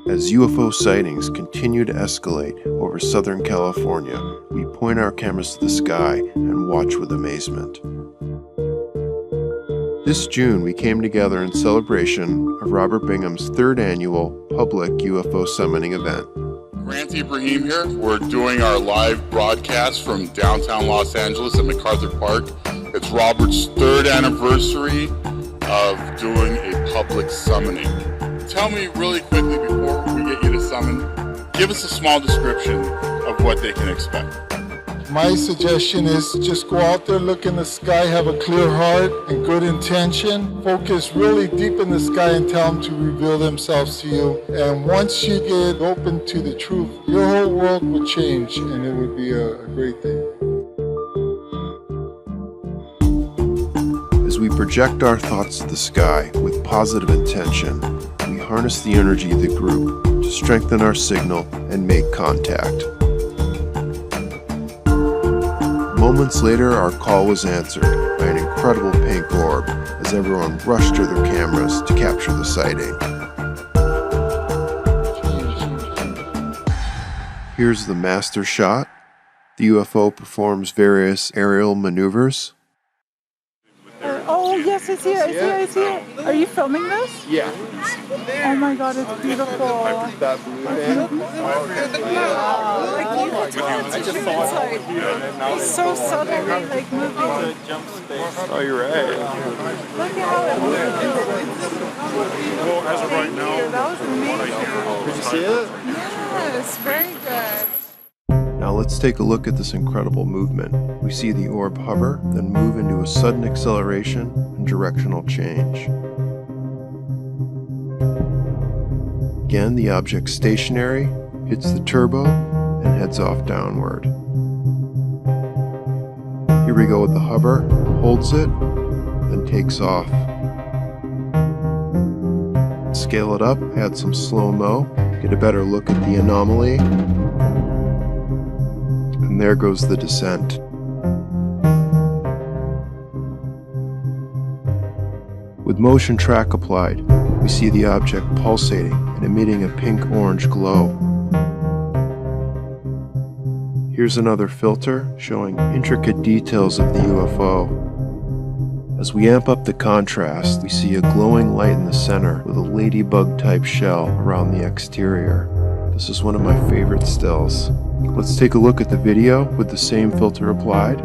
As UFO sightings continue to escalate over Southern California, we point our cameras to the sky and watch with amazement. This June, we came together in celebration of Robert Bingham's third annual public UFO summoning event. Grant Ibrahim here. We're doing our live broadcast from downtown Los Angeles at MacArthur Park. It's Robert's third anniversary of doing a public summoning. Tell me really quickly before we get you to summon, give us a small description of what they can expect. My suggestion is just go out there, look in the sky, have a clear heart and good intention. Focus really deep in the sky and tell them to reveal themselves to you. And once you get open to the truth, your whole world would change and it would be a great thing. As we project our thoughts to the sky with positive intention, we harness the energy of the group to strengthen our signal and make contact. Moments later, our call was answered by an incredible pink orb as everyone rushed to their cameras to capture the sighting. Here's the master shot. The UFO performs various aerial maneuvers. Oh yes, I see it. Are you filming this? Yeah. Oh my god, it's beautiful. I just saw it. It's so subtly like moving. Oh, you're right. Look at how it moves. Well, as of right now, That was amazing. Did you see it? Yes, very good. Now let's take a look at this incredible movement. We see the orb hover, then move into a sudden acceleration and directional change. Again, the object stationary, hits the turbo, and heads off downward. Here we go with the hover, holds it, then takes off. Scale it up, add some slow-mo, get a better look at the anomaly. And there goes the descent. With motion track applied, we see the object pulsating and emitting a pink-orange glow. Here's another filter showing intricate details of the UFO. As we amp up the contrast, we see a glowing light in the center with a ladybug-type shell around the exterior. This is one of my favorite stills. Let's take a look at the video with the same filter applied.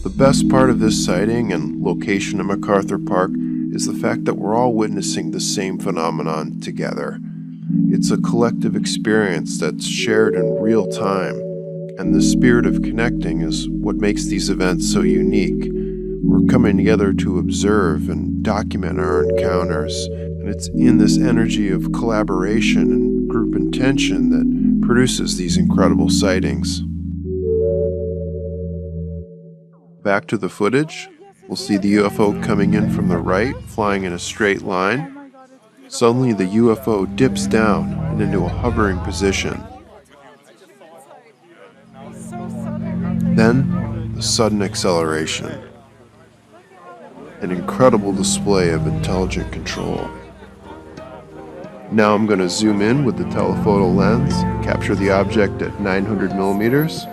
The best part of this sighting and location at MacArthur Park is the fact that we're all witnessing the same phenomenon together. It's a collective experience that's shared in real time, and the spirit of connecting is what makes these events so unique. We're coming together to observe and document our encounters, and it's in this energy of collaboration and group intention that produces these incredible sightings. Back to the footage, we'll see the UFO coming in from the right, flying in a straight line. Suddenly the UFO dips down and into a hovering position. Then, the sudden acceleration. An incredible display of intelligent control. Now I'm going to zoom in with the telephoto lens, capture the object at 900 millimeters.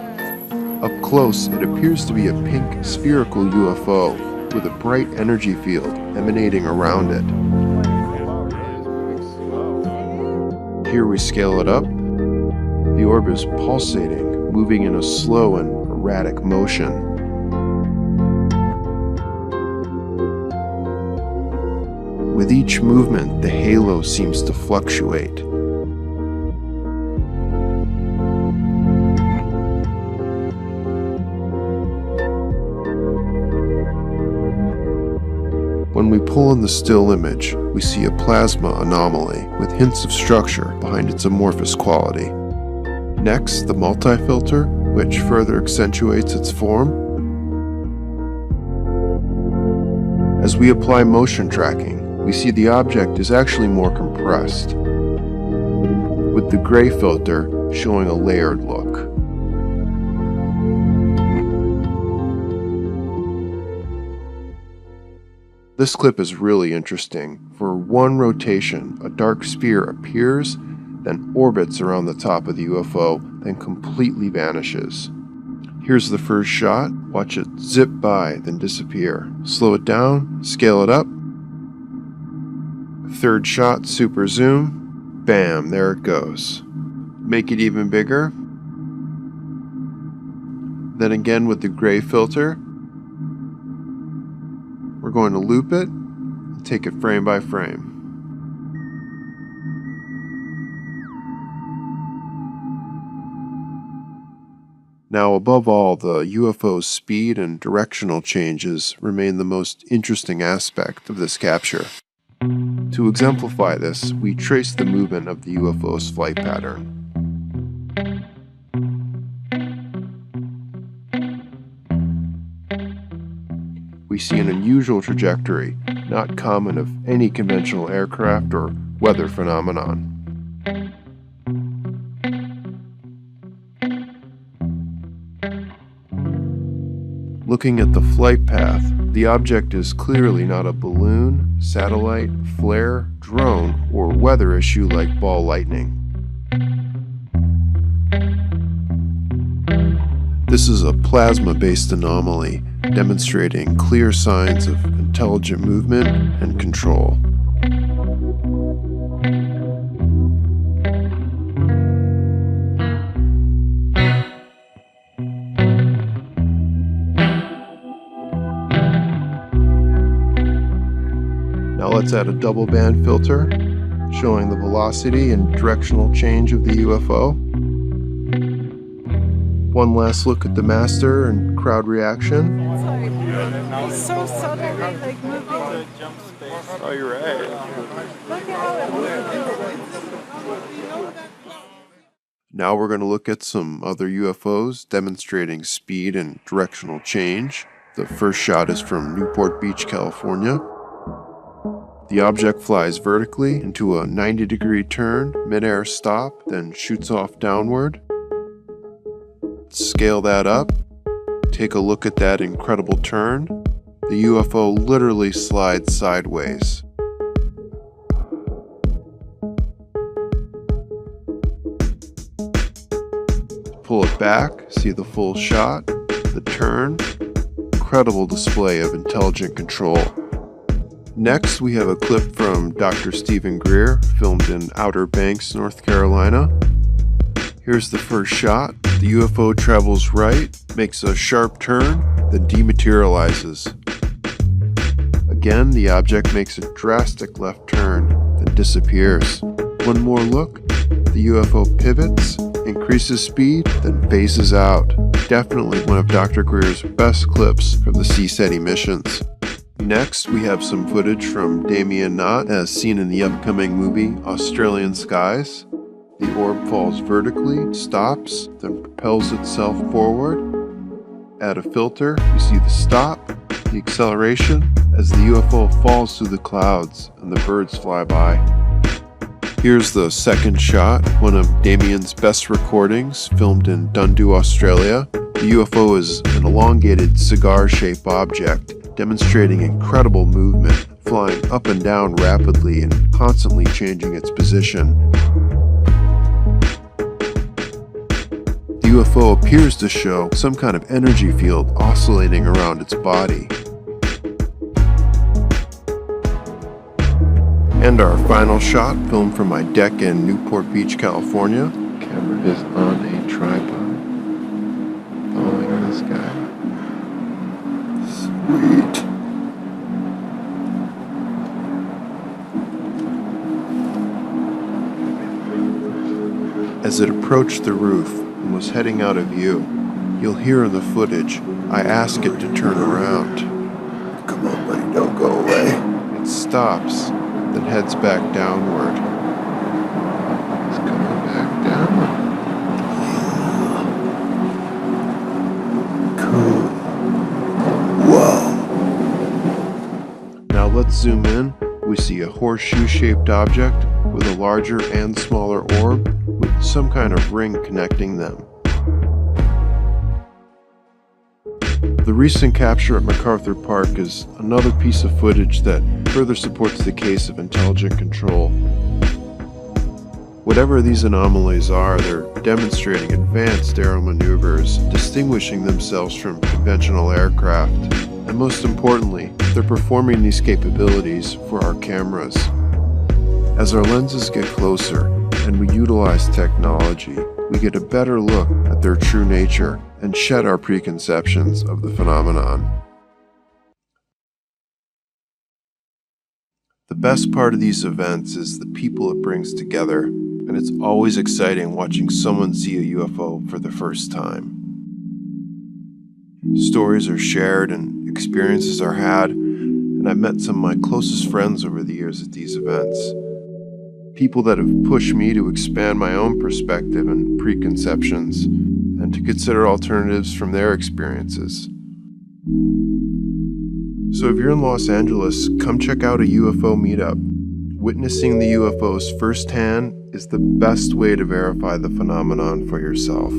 Up close, it appears to be a pink spherical UFO with a bright energy field emanating around it. Here we scale it up. The orb is pulsating, moving in a slow and erratic motion. With each movement, the halo seems to fluctuate. When we pull in the still image, we see a plasma anomaly with hints of structure behind its amorphous quality. Next, the multi-filter, which further accentuates its form. As we apply motion tracking, we see the object is actually more compressed, with the gray filter showing a layered look. This clip is really interesting. For one rotation, a dark sphere appears, then orbits around the top of the UFO, then completely vanishes. Here's the first shot. Watch it zip by, then disappear. Slow it down, scale it up. Third shot, super zoom. Bam, there it goes. Make it even bigger. Then again with the gray filter. We're going to loop it and take it frame by frame. Now, above all, the UFO's speed and directional changes remain the most interesting aspect of this capture. To exemplify this, we trace the movement of the UFO's flight pattern. We see an unusual trajectory, not common of any conventional aircraft or weather phenomenon. Looking at the flight path, the object is clearly not a balloon, satellite, flare, drone, or weather issue like ball lightning. This is a plasma-based anomaly, demonstrating clear signs of intelligent movement and control. Now let's add a double band filter, showing the velocity and directional change of the UFO. One last look at the master and crowd reaction. It's so suddenly like moving. Oh, you're right. Look at how it moves. Now we're going to look at some other UFOs demonstrating speed and directional change. The first shot is from Newport Beach, California. The object flies vertically into a 90-degree turn, mid-air stop, then shoots off downward. Scale that up. Take a look at that incredible turn. The UFO literally slides sideways. Pull it back, see the full shot, the turn. Incredible display of intelligent control. Next, we have a clip from Dr. Stephen Greer, filmed in Outer Banks, North Carolina. Here's the first shot. The UFO travels right, makes a sharp turn, then dematerializes. Again, the object makes a drastic left turn, then disappears. One more look. The UFO pivots, increases speed, then phases out. Definitely one of Dr. Greer's best clips from the CSETI missions. Next, we have some footage from Damien Knott as seen in the upcoming movie Australian Skies. The orb falls vertically, stops, then propels itself forward. Add a filter, you see the stop, the acceleration, as the UFO falls through the clouds and the birds fly by. Here's the second shot, one of Damien's best recordings, filmed in Dundoo, Australia. The UFO is an elongated cigar-shaped object, demonstrating incredible movement, flying up and down rapidly and constantly changing its position. The UFO appears to show some kind of energy field oscillating around its body. And our final shot, filmed from my deck in Newport Beach, California. Camera is on a tripod, following this guy. Sweet. As it approached the roof and was heading out of view, you'll hear in the footage, I ask it to turn around. Come on, buddy, don't go away. It stops, then heads back downward. It's coming back down. Cool. Whoa. Now let's zoom in. We see a horseshoe-shaped object with a larger and smaller orb with some kind of ring connecting them. The recent capture at MacArthur Park is another piece of footage that further supports the case of intelligent control. Whatever these anomalies are, they're demonstrating advanced aero maneuvers, distinguishing themselves from conventional aircraft, and most importantly, they're performing these capabilities for our cameras. As our lenses get closer and we utilize technology, we get a better look at their true nature and shed our preconceptions of the phenomenon. The best part of these events is the people it brings together, and it's always exciting watching someone see a UFO for the first time. Stories are shared and experiences are had, and I've met some of my closest friends over the years at these events. People that have pushed me to expand my own perspective and preconceptions, and to consider alternatives from their experiences. So if you're in Los Angeles, come check out a UFO meetup. Witnessing the UFOs firsthand is the best way to verify the phenomenon for yourself.